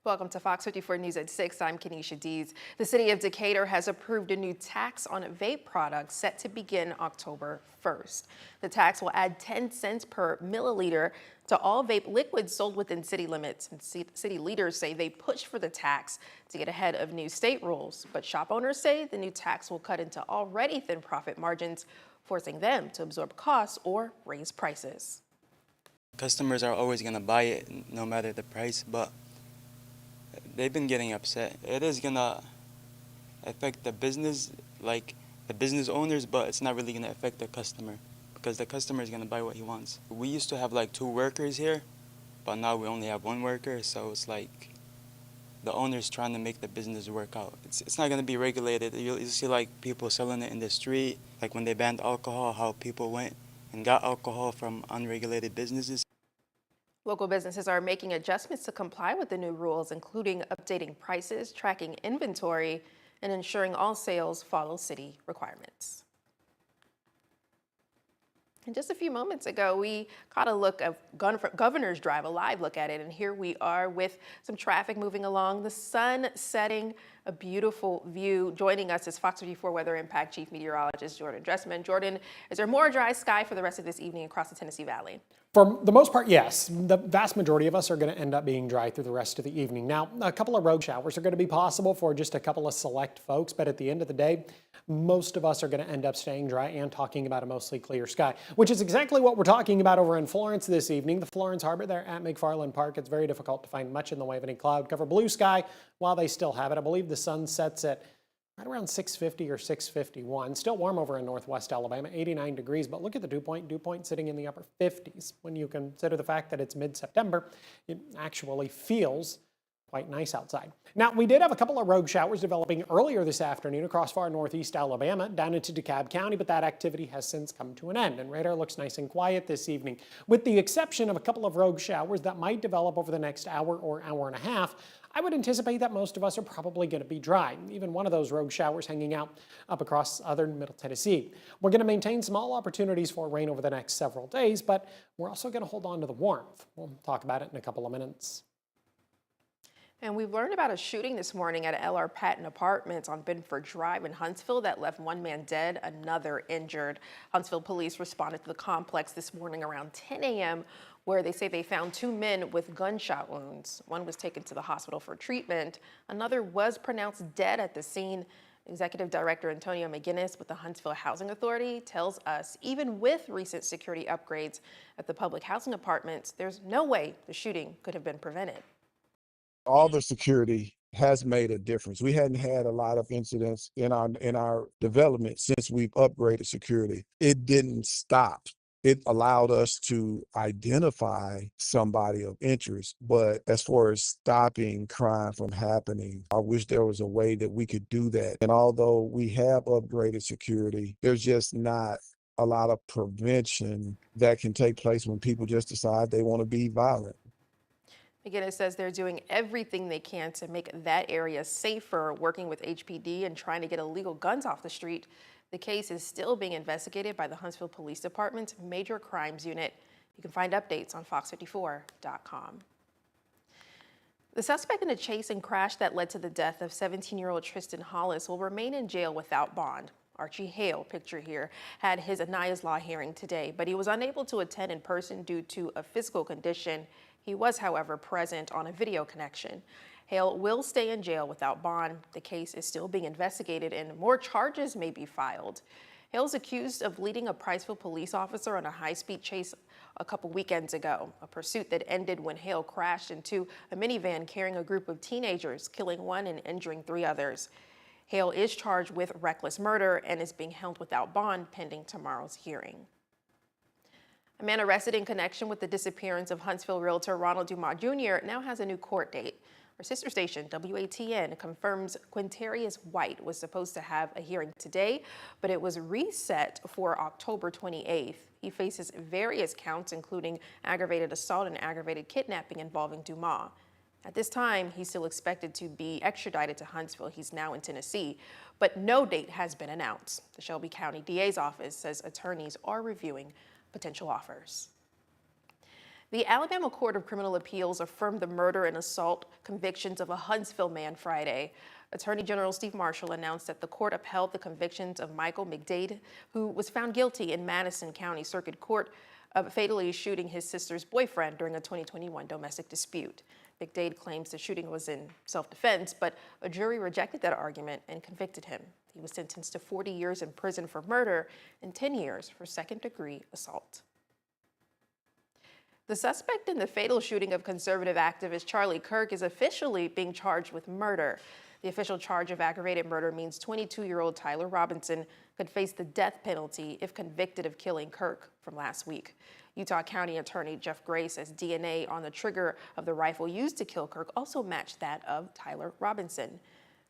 Welcome to Fox 54 News at 6. I'm Kenesha Dees. The city of Decatur has approved a new tax on vape products set to begin October 1st. The tax will add 10 cents per milliliter to all vape liquids sold within city limits. And city leaders say they pushed for the tax to get ahead of new state rules. But shop owners say the new tax will cut into already thin profit margins, forcing them to absorb costs or raise prices. Customers are always going to buy it no matter the price, but they've been getting upset. It is going to affect the business, like the business owners, but it's not really going to affect the customer because the customer is going to buy what he wants. We used to have like 2 workers here, but now we only have 1 worker, so it's like the owner's trying to make the business work out. It's not going to be regulated. You'll see like people selling it in the street, like when they banned alcohol, how people went and got alcohol from unregulated businesses. Local businesses are making adjustments to comply with the new rules, including updating prices, tracking inventory, and ensuring all sales follow city requirements. And just a few moments ago, we caught a look of Governor's Drive, a live look at it, and here we are with some traffic moving along, the sun setting, a beautiful view. Joining us is Fox 54 Weather Impact Chief Meteorologist Jordan Dressman. Jordan, is there more dry sky for the rest of this evening across the Tennessee Valley? For the most part, yes. The vast majority of us are going to end up being dry through the rest of the evening. Now, a couple of rogue showers are going to be possible for just a couple of select folks, but at the end of the day, most of us are going to end up staying dry and talking about a mostly clear sky, which is exactly what we're talking about over in Florence this evening. The Florence Harbor there at McFarland Park, it's very difficult to find much in the way of any cloud cover. Blue sky while they still have it. I believe the sun sets at right around 650 or 651. Still warm over in northwest Alabama, 89 degrees, but look at the dew point sitting in the upper 50s. When you consider the fact that it's mid-September, it actually feels quite nice outside. Now, we did have a couple of rogue showers developing earlier this afternoon across far northeast Alabama down into DeKalb County, but that activity has since come to an end, and radar looks nice and quiet this evening. With the exception of a couple of rogue showers that might develop over the next hour or hour and a half, I would anticipate that most of us are probably going to be dry. Even one of those rogue showers hanging out up across southern Middle Tennessee. We're going to maintain small opportunities for rain over the next several days, but we're also going to hold on to the warmth. We'll talk about it in a couple of minutes. And we've learned about a shooting this morning at L.R. Patton Apartments on Bedford Drive in Huntsville that left 1 man dead, another injured. Huntsville police responded to the complex this morning around 10 a.m. where they say they found 2 men with gunshot wounds. One was taken to the hospital for treatment. Another was pronounced dead at the scene. Executive Director Antonio McGinnis with the Huntsville Housing Authority tells us even with recent security upgrades at the public housing apartments, there's no way the shooting could have been prevented. All the security has made a difference. We hadn't had a lot of incidents in our development since we've upgraded security. It didn't stop. It allowed us to identify somebody of interest, but as far as stopping crime from happening, I wish there was a way that we could do that. And although we have upgraded security, there's just not a lot of prevention that can take place when people just decide they want to be violent. Again, it says they're doing everything they can to make that area safer, working with HPD and trying to get illegal guns off the street. The case is still being investigated by the Huntsville Police Department's Major Crimes Unit. You can find updates on fox54.com. The suspect in a chase and crash that led to the death of 17-year-old Tristan Hollis will remain in jail without bond. Archie Hale, picture here, had his Aniah's Law hearing today, but he was unable to attend in person due to a physical condition. He was, however, present on a video connection. Hale will stay in jail without bond. The case is still being investigated and more charges may be filed. Hale's accused of leading a Priceville police officer on a high-speed chase a couple weekends ago, a pursuit that ended when Hale crashed into a minivan carrying a group of teenagers, killing 1 and injuring 3 others. Hale is charged with reckless murder and is being held without bond pending tomorrow's hearing. A man arrested in connection with the disappearance of Huntsville realtor Ronald Dumas Jr. now has a new court date. Our sister station, WATN, confirms Quintarius White was supposed to have a hearing today, but it was reset for October 28th. He faces various counts, including aggravated assault and aggravated kidnapping involving Dumas. At this time, he's still expected to be extradited to Huntsville. He's now in Tennessee, but no date has been announced. The Shelby County DA's office says attorneys are reviewing potential offers. The Alabama Court of Criminal Appeals affirmed the murder and assault convictions of a Huntsville man Friday. Attorney General Steve Marshall announced that the court upheld the convictions of Michael McDade, who was found guilty in Madison County Circuit Court of fatally shooting his sister's boyfriend during a 2021 domestic dispute. McDade claims the shooting was in self-defense, but a jury rejected that argument and convicted him. He was sentenced to 40 years in prison for murder and 10 years for second-degree assault. The suspect in the fatal shooting of conservative activist Charlie Kirk is officially being charged with murder. The official charge of aggravated murder means 22-year-old Tyler Robinson could face the death penalty if convicted of killing Kirk from last week. Utah County Attorney Jeff Gray says DNA on the trigger of the rifle used to kill Kirk also matched that of Tyler Robinson.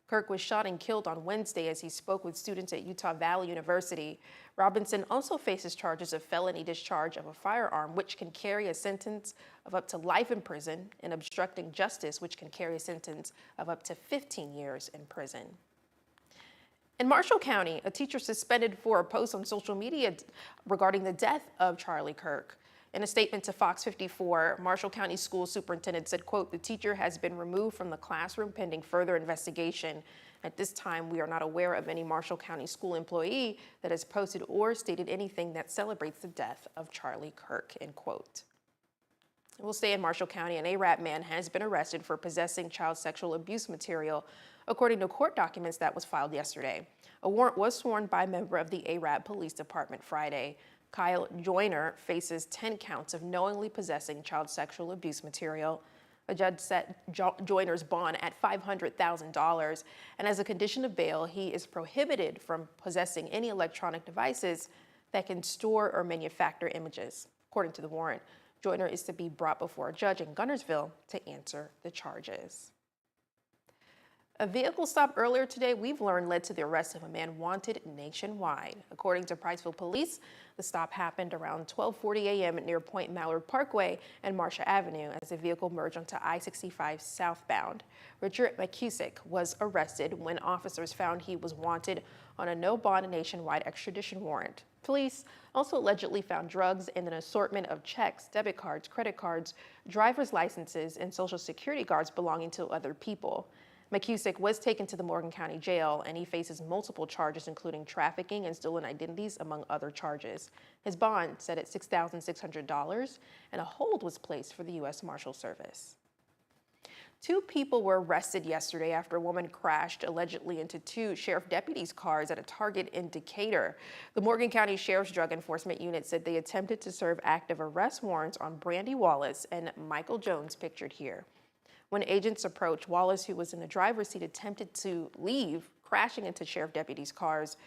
Kirk was shot and killed on Wednesday as he spoke with students at Utah Valley University. Robinson also faces charges of felony discharge of a firearm, which can carry a sentence of up to life in prison, and obstructing justice, which can carry a sentence of up to 15 years in prison. In Marshall County, a teacher suspended for a post on social media regarding the death of Charlie Kirk. In a statement to FOX54, Marshall County School Superintendent said, quote, "The teacher has been removed from the classroom pending further investigation. At this time, we are not aware of any Marshall County school employee that has posted or stated anything that celebrates the death of Charlie Kirk," end quote. We'll stay in Marshall County. An ARAP man has been arrested for possessing child sexual abuse material, according to court documents that was filed yesterday. A warrant was sworn by a member of the ARAP Police Department Friday. Kyle Joyner faces 10 counts of knowingly possessing child sexual abuse material. A judge set Joyner's bond at $500,000, and as a condition of bail, he is prohibited from possessing any electronic devices that can store or manufacture images. According to the warrant, Joyner is to be brought before a judge in Guntersville to answer the charges. A vehicle stop earlier today, we've learned, led to the arrest of a man wanted nationwide. According to Priceville Police, the stop happened around 12:40 a.m. near Point Mallard Parkway and Marcia Avenue as the vehicle merged onto I-65 southbound. Richard McCusick was arrested when officers found he was wanted on a no-bond nationwide extradition warrant. Police also allegedly found drugs and an assortment of checks, debit cards, credit cards, driver's licenses, and Social Security cards belonging to other people. McCusick was taken to the Morgan County Jail, and he faces multiple charges, including trafficking and stolen identities, among other charges. His bond set at $6,600, and a hold was placed for the U.S. Marshal Service. 2 people were arrested yesterday after a woman crashed allegedly into 2 sheriff deputies' cars at a Target in Decatur. The Morgan County Sheriff's Drug Enforcement Unit said they attempted to serve active arrest warrants on Brandy Wallace and Michael Jones, pictured here. When agents approached, Wallace, who was in the driver's seat, attempted to leave, crashing into sheriff deputies' cars.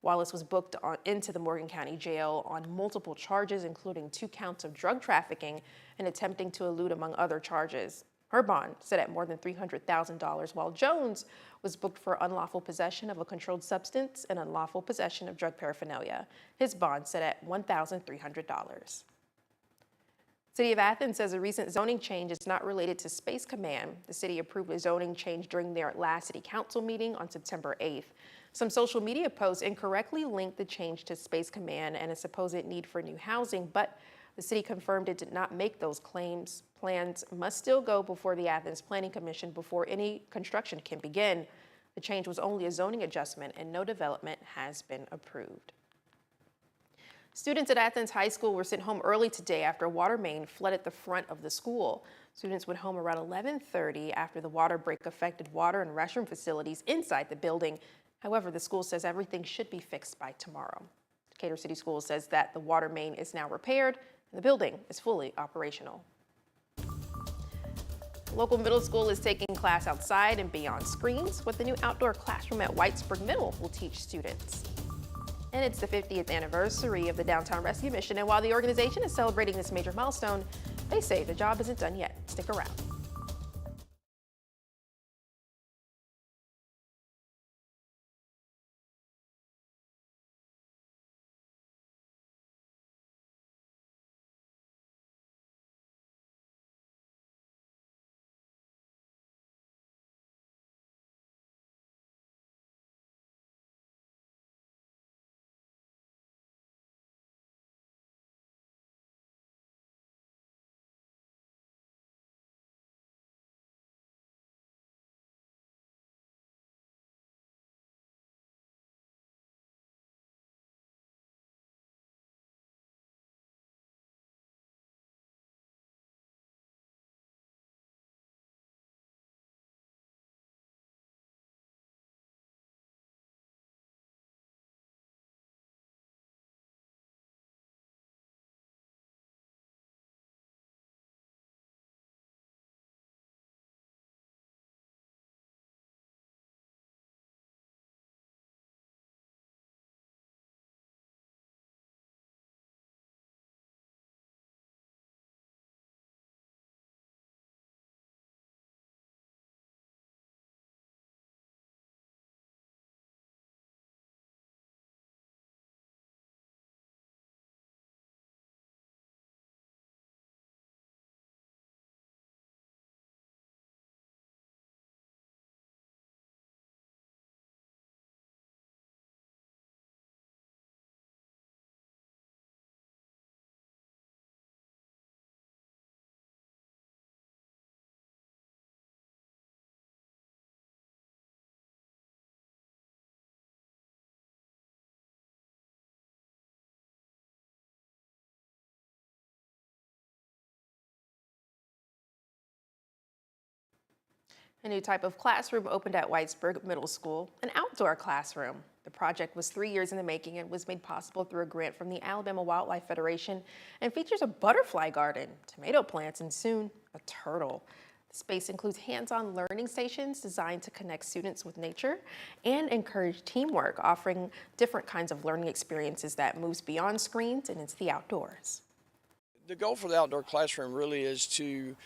Wallace was booked into the Morgan County Jail on multiple charges, including 2 counts of drug trafficking and attempting to elude, among other charges. Her bond set at more than $300,000, while Jones was booked for unlawful possession of a controlled substance and unlawful possession of drug paraphernalia. His bond set at $1,300. City of Athens says a recent zoning change is not related to Space Command. The city approved a zoning change during their last city council meeting on September 8th. Some social media posts incorrectly linked the change to Space Command and a supposed need for new housing, but the city confirmed it did not make those claims. Plans must still go before the Athens Planning Commission before any construction can begin. The change was only a zoning adjustment and no development has been approved. Students at Athens High School were sent home early today after a water main flooded the front of the school. Students went home around 11:30 after the water break affected water and restroom facilities inside the building. However, the school says everything should be fixed by tomorrow. Decatur City Schools says that the water main is now repaired and the building is fully operational. Local middle school is taking class outside and beyond screens with the new outdoor classroom at White Spring Middle will teach students. And it's the 50th anniversary of the Downtown Rescue Mission, and while the organization is celebrating this major milestone, they say the job isn't done yet. Stick around. A new type of classroom opened at Whitesburg Middle School, an outdoor classroom. The project was 3 years in the making and was made possible through a grant from the Alabama Wildlife Federation and features a butterfly garden, tomato plants, and soon a turtle. The space includes hands-on learning stations designed to connect students with nature and encourage teamwork, offering different kinds of learning experiences that moves beyond screens and into the outdoors. The goal for the outdoor classroom really is to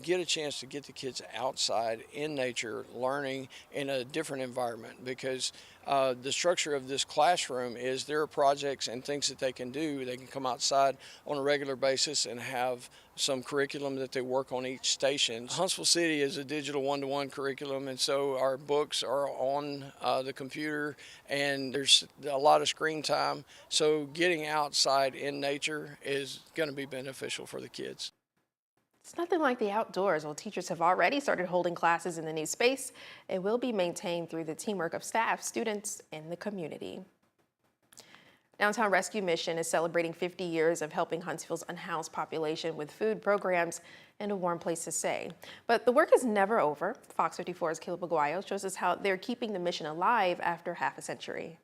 get a chance to get the kids outside in nature, learning in a different environment, because the structure of this classroom is there are projects and things that they can do. They can come outside on a regular basis and have some curriculum that they work on each station. Huntsville City is a digital one-to-one curriculum, and so our books are on the computer, and there's a lot of screen time. So getting outside in nature is going to be beneficial for the kids. It's nothing like the outdoors. Well, teachers have already started holding classes in the new space. It will be maintained through the teamwork of staff, students, and the community. Downtown Rescue Mission is celebrating 50 years of helping Huntsville's unhoused population with food programs and a warm place to stay. But the work is never over. Fox 54's Caleb Aguayo shows us how they're keeping the mission alive after half a century.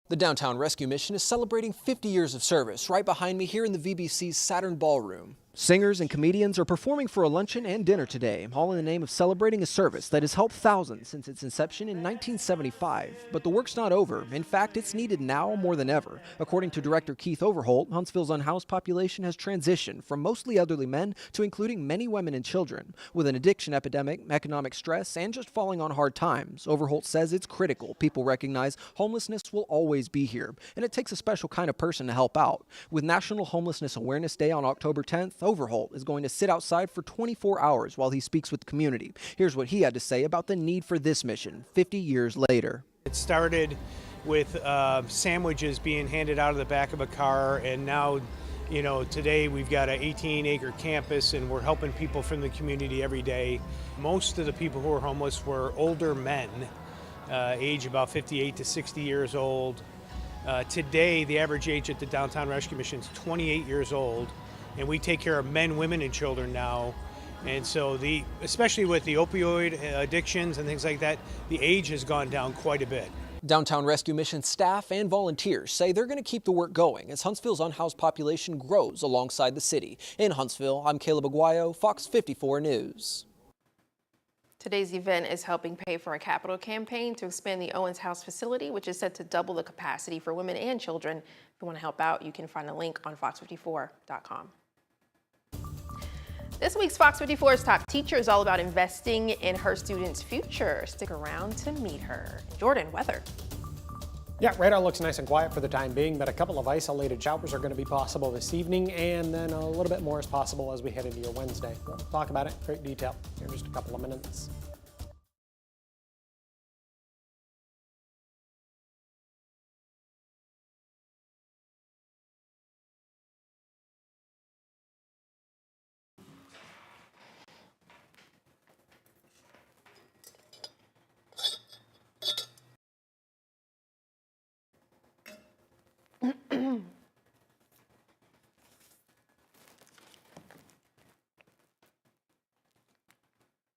The Downtown Rescue Mission is celebrating 50 years of service right behind me here in the VBC's Saturn Ballroom. Singers and comedians are performing for a luncheon and dinner today, all in the name of celebrating a service that has helped thousands since its inception in 1975. But the work's not over. In fact, it's needed now more than ever. According to Director Keith Overholt, Huntsville's unhoused population has transitioned from mostly elderly men to including many women and children. With an addiction epidemic, economic stress, and just falling on hard times, Overholt says it's critical people recognize homelessness will always be here, and it takes a special kind of person to help out. With National Homelessness Awareness Day on October 10th, Overholt is going to sit outside for 24 hours while he speaks with the community. Here's what he had to say about the need for this mission 50 years later. It started with sandwiches being handed out of the back of a car, and now, today we've got an 18-acre campus, and we're helping people from the community every day. Most of the people who are homeless were older men, age about 58 to 60 years old. Today, the average age at the Downtown Rescue Mission is 28 years old. And we take care of men, women, and children now. And so especially with the opioid addictions and things like that, the age has gone down quite a bit. Downtown Rescue Mission staff and volunteers say they're going to keep the work going as Huntsville's unhoused population grows alongside the city. In Huntsville, I'm Caleb Aguayo, Fox 54 News. Today's event is helping pay for a capital campaign to expand the Owens House facility, which is set to double the capacity for women and children. If you want to help out, you can find a link on fox54.com. This week's Fox 54's top teacher is all about investing in her students' future. Stick around to meet her. Jordan, weather. Yeah, radar looks nice and quiet for the time being, but a couple of isolated showers are going to be possible this evening, and then a little bit more is possible as we head into your Wednesday. We'll talk about it in great detail here in just a couple of minutes.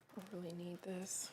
I really need this.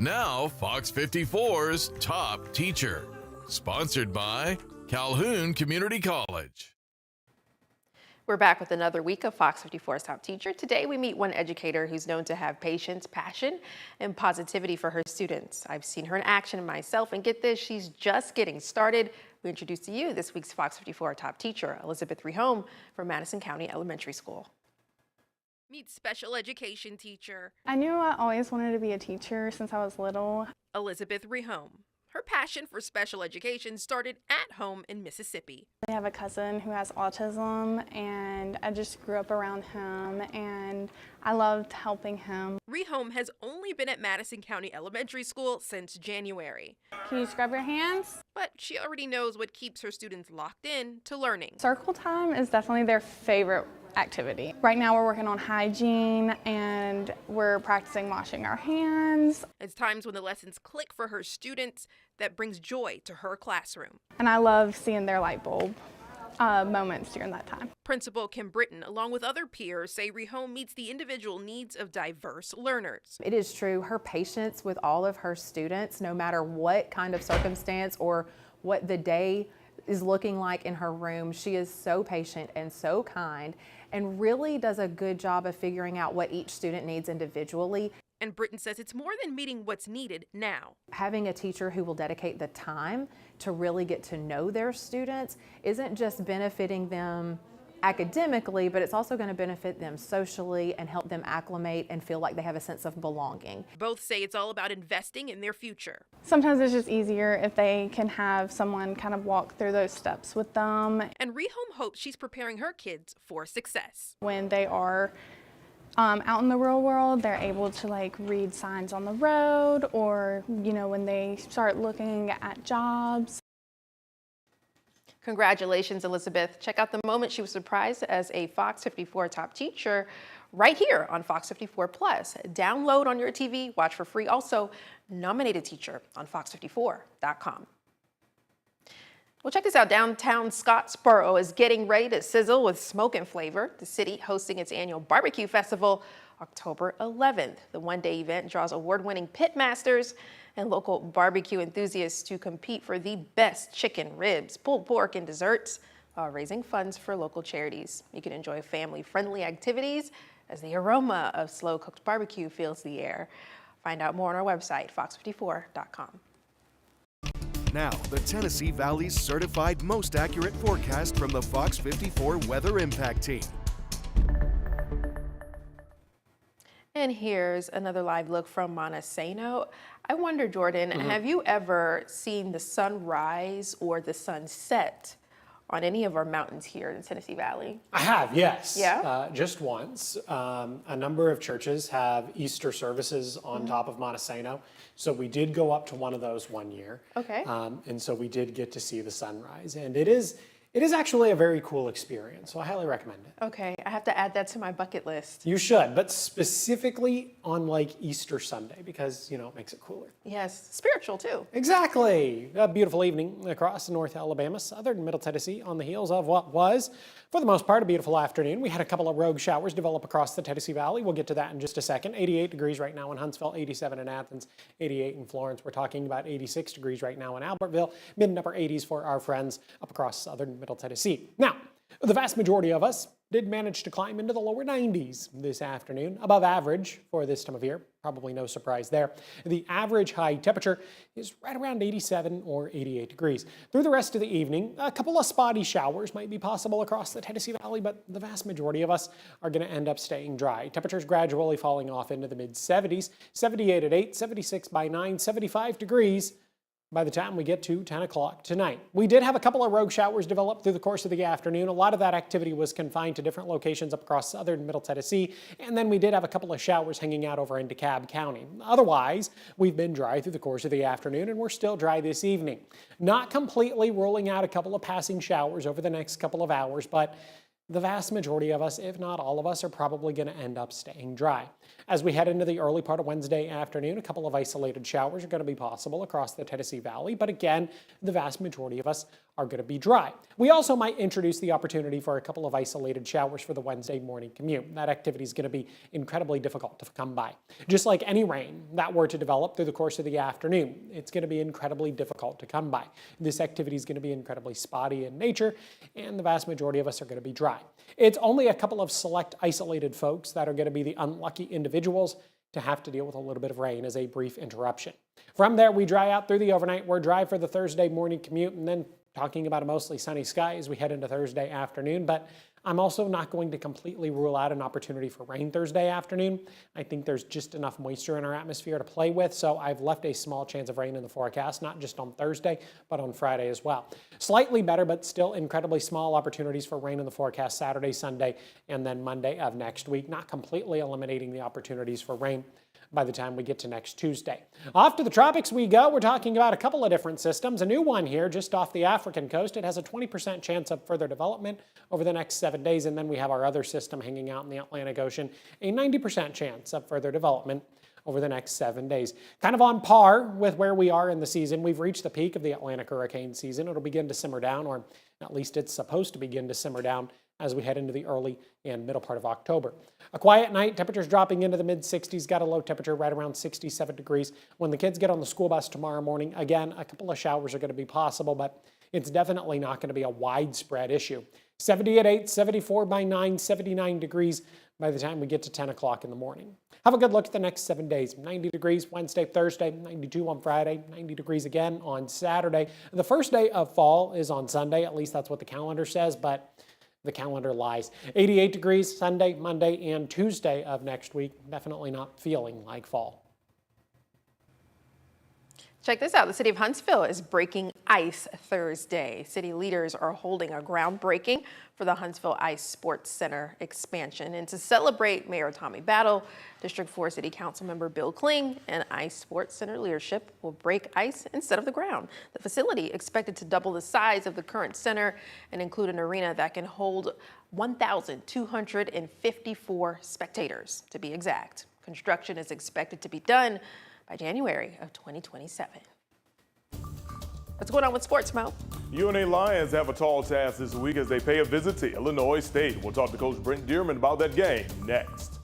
Now, Fox 54's Top Teacher. Sponsored by Calhoun Community College. We're back with another week of Fox 54's Top Teacher. Today we meet one educator who's known to have patience, passion, and positivity for her students. I've seen her in action myself, and get this, she's just getting started. We introduce to you this week's Fox 54 Top Teacher, Elizabeth Rehome from Madison County Elementary School. Meet special education teacher I knew I always wanted to be a teacher since I was little. Elizabeth Rehome. Her passion for special education started at home in Mississippi. I have a cousin who has autism, and I just grew up around him, and I loved helping him. Rehome has only been at Madison County Elementary School since January. Can you scrub your hands? But she already knows what keeps her students locked in to learning. Circle time is definitely their favorite activity. Right now we're working on hygiene and we're practicing washing our hands. It's times when the lessons click for her students that brings joy to her classroom. And I love seeing their light bulb moments during that time. Principal Kim Britton, along with other peers, say Rehome meets the individual needs of diverse learners. It is true, her patience with all of her students, no matter what kind of circumstance or what the day is looking like in her room, she is so patient and so kind and really does a good job of figuring out what each student needs individually. And Britton says it's more than meeting what's needed now. Having a teacher who will dedicate the time to really get to know their students isn't just benefiting them academically, but it's also going to benefit them socially and help them acclimate and feel like they have a sense of belonging. Both say it's all about investing in their future. Sometimes it's just easier if they can have someone kind of walk through those steps with them. And Rehome hopes she's preparing her kids for success. When they are out in the real world, they're able to like read signs on the road, or when they start looking at jobs. Congratulations, Elizabeth. Check out the moment she was surprised as a Fox 54 Top Teacher right here on Fox 54 Plus. Download on your TV, watch for free. Also, nominate a teacher on fox54.com. Well, check this out. Downtown Scottsboro is getting ready to sizzle with smoke and flavor. The city hosting its annual barbecue festival October 11th. The one-day event draws award-winning pit masters and local barbecue enthusiasts to compete for the best chicken, ribs, pulled pork, and desserts while raising funds for local charities. You can enjoy family-friendly activities as the aroma of slow-cooked barbecue fills the air. Find out more on our website, fox54.com. Now, the Tennessee Valley's certified most accurate forecast from the Fox 54 Weather Impact Team. And here's another live look from Montesano. I wonder, Jordan, have you ever seen the sun rise or the sun set on any of our mountains here in the Tennessee Valley? I have, yes. Yeah? Just once. A number of churches have Easter services on top of Montesano. So we did go up to one of those one year. Okay. And so we did get to see the sunrise. And it is actually a very cool experience. So I highly recommend it. Okay, I have to add that to my bucket list. You should, but specifically on like Easter Sunday because, it makes it cooler. Yes, spiritual too. Exactly. A beautiful evening across North Alabama, southern Middle Tennessee on the heels of what was, for the most part, a beautiful afternoon. We had a couple of rogue showers develop across the Tennessee Valley. We'll get to that in just a second. 88 degrees right now in Huntsville, 87 in Athens, 88 in Florence. We're talking about 86 degrees right now in Albertville, mid and upper 80s for our friends up across southern Middle Tennessee. Now, the vast majority of us did manage to climb into the lower 90s this afternoon, above average for this time of year. Probably no surprise there. The average high temperature is right around 87 or 88 degrees. Through the rest of the evening, a couple of spotty showers might be possible across the Tennessee Valley, but the vast majority of us are going to end up staying dry. Temperatures gradually falling off into the mid-70s, 78 at 8, 76 by 9, 75 degrees by the time we get to 10 o'clock tonight. We did have a couple of rogue showers develop through the course of the afternoon. A lot of that activity was confined to different locations up across southern and middle Tennessee, and then we did have a couple of showers hanging out over in DeKalb County. Otherwise, we've been dry through the course of the afternoon, and we're still dry this evening. Not completely ruling out a couple of passing showers over the next couple of hours, but the vast majority of us, if not all of us, are probably going to end up staying dry. As we head into the early part of Wednesday afternoon, a couple of isolated showers are going to be possible across the Tennessee Valley, but again, the vast majority of us are going to be dry. We also might introduce the opportunity for a couple of isolated showers for the Wednesday morning commute. That activity is going to be incredibly difficult to come by. Just like any rain that were to develop through the course of the afternoon, it's going to be incredibly difficult to come by. This activity is going to be incredibly spotty in nature, and the vast majority of us are going to be dry. It's only a couple of select isolated folks that are going to be the unlucky individuals to have to deal with a little bit of rain as a brief interruption. From there, we dry out through the overnight. We're dry for the Thursday morning commute, and then talking about a mostly sunny sky as we head into Thursday afternoon. But I'm also not going to completely rule out an opportunity for rain Thursday afternoon. I think there's just enough moisture in our atmosphere to play with, so I've left a small chance of rain in the forecast, not just on Thursday, but on Friday as well. Slightly better, but still incredibly small opportunities for rain in the forecast Saturday, Sunday, and then Monday of next week, not completely eliminating the opportunities for rain by the time we get to next Tuesday. Off to the tropics we go. We're talking about a couple of different systems. A new one here just off the African coast. It has a 20% chance of further development over the next 7 days. And then we have our other system hanging out in the Atlantic Ocean, a 90% chance of further development over the next 7 days. Kind of on par with where we are in the season. We've reached the peak of the Atlantic hurricane season. It'll begin to simmer down, or at least it's supposed to begin to simmer down as we head into the early and middle part of October. A quiet night, temperatures dropping into the mid-60s, got a low temperature right around 67 degrees. When the kids get on the school bus tomorrow morning, again, a couple of showers are going to be possible, but it's definitely not going to be a widespread issue. 70 at 8, 74 by 9, 79 degrees by the time we get to 10 o'clock in the morning. Have a good look at the next 7 days. 90 degrees Wednesday, Thursday, 92 on Friday, 90 degrees again on Saturday. The first day of fall is on Sunday, at least that's what the calendar says, but the calendar lies. 88 degrees Sunday, Monday, and Tuesday of next week. Definitely not feeling like fall. Check this out. The city of Huntsville is breaking ice Thursday. City leaders are holding a groundbreaking for the Huntsville Ice Sports Center expansion. And to celebrate Mayor Tommy Battle, District 4 City Council member Bill Kling and Ice Sports Center leadership will break ice instead of the ground. The facility expected to double the size of the current center and include an arena that can hold 1,254 spectators, to be exact. Construction is expected to be done by January of 2027. What's going on with sports, Mo? UNA Lions have a tall task this week as they pay a visit to Illinois State. We'll talk to Coach Brent Dearman about that game next.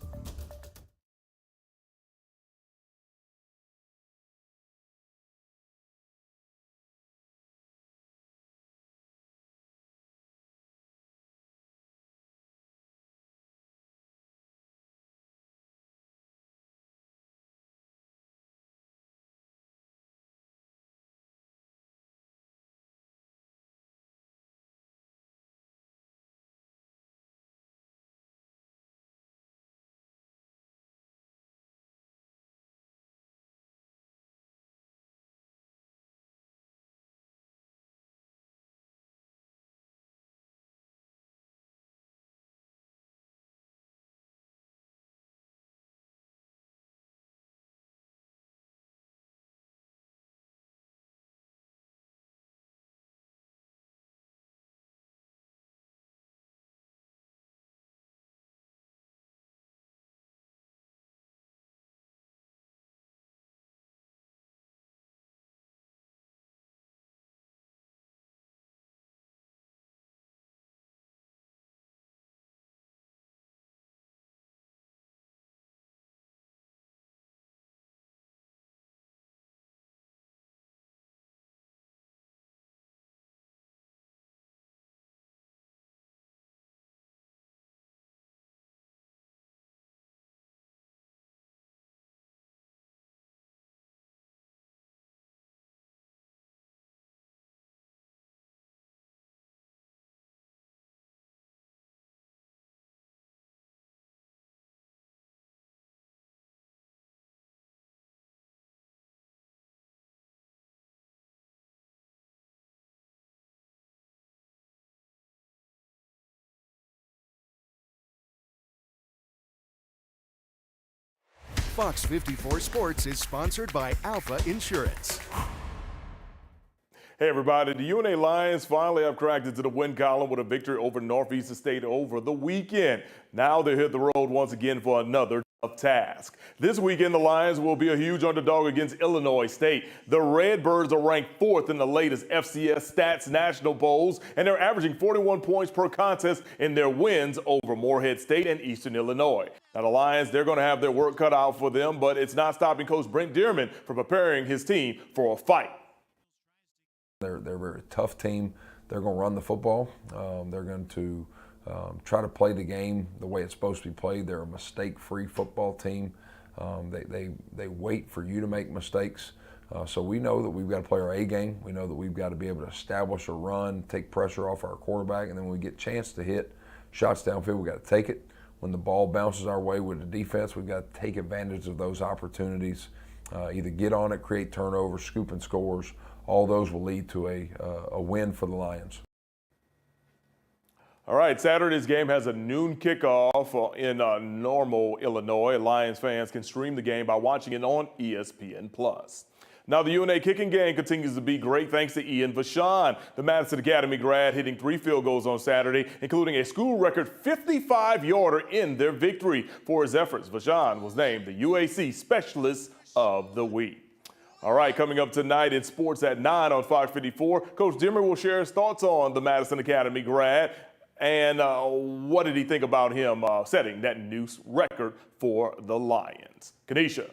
Fox 54 Sports is sponsored by Alpha Insurance. Hey everybody, the UNA Lions finally have cracked into the win column with a victory over Northeastern State over the weekend. Now they hit the road once again for another of task. This weekend, the Lions will be a huge underdog against Illinois State. The Redbirds are ranked 4th in the latest FCS Stats National polls, and they're averaging 41 points per contest in their wins over Morehead State and Eastern Illinois. Now, the Lions, they're going to have their work cut out for them, but it's not stopping Coach Brent Dearman from preparing his team for a fight. They're a very tough team. They're going to run the football. They're going to try to play the game the way it's supposed to be played. They're a mistake-free football team. They wait for you to make mistakes. So we know that we've got to play our A game. We know that we've got to be able to establish a run, take pressure off our quarterback, and then when we get a chance to hit shots downfield, we've got to take it. When the ball bounces our way with the defense, we've got to take advantage of those opportunities, either get on it, create turnovers, scoop and scores. All those will lead to a win for the Lions. All right, Saturday's game has a noon kickoff in Normal, Illinois. Lions fans can stream the game by watching it on ESPN+. Now, the UNA kicking game continues to be great thanks to Ian Vachon, the Madison Academy grad, hitting 3 field goals on Saturday, including a school record 55-yarder in their victory. For his efforts, Vachon was named the UAC Specialist of the Week. All right, coming up tonight in sports at 9 on Fox 54, Coach Dimmer will share his thoughts on the Madison Academy grad. And what did he think about him setting that new record for the Lions? Kanisha.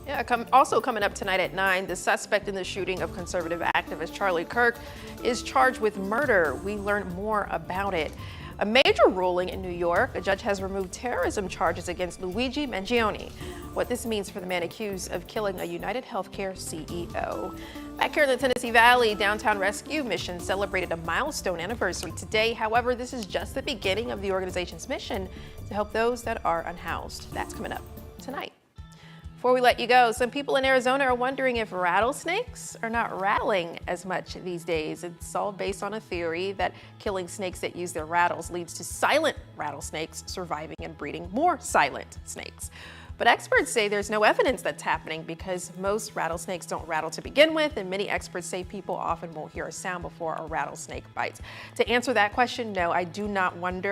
Yeah, also coming up tonight at 9, the suspect in the shooting of conservative activist Charlie Kirk is charged with murder. We learn more about it. A major ruling in New York, a judge has removed terrorism charges against Luigi Mangione. What this means for the man accused of killing a United Healthcare CEO. Back here in the Tennessee Valley, Downtown Rescue Mission celebrated a milestone anniversary today. However, this is just the beginning of the organization's mission to help those that are unhoused. That's coming up tonight. Before we let you go, some people in Arizona are wondering if rattlesnakes are not rattling as much these days. It's all based on a theory that killing snakes that use their rattles leads to silent rattlesnakes surviving and breeding more silent snakes. But experts say there's no evidence that's happening because most rattlesnakes don't rattle to begin with, and many experts say people often won't hear a sound before a rattlesnake bites. To answer that question, no, I do not wonder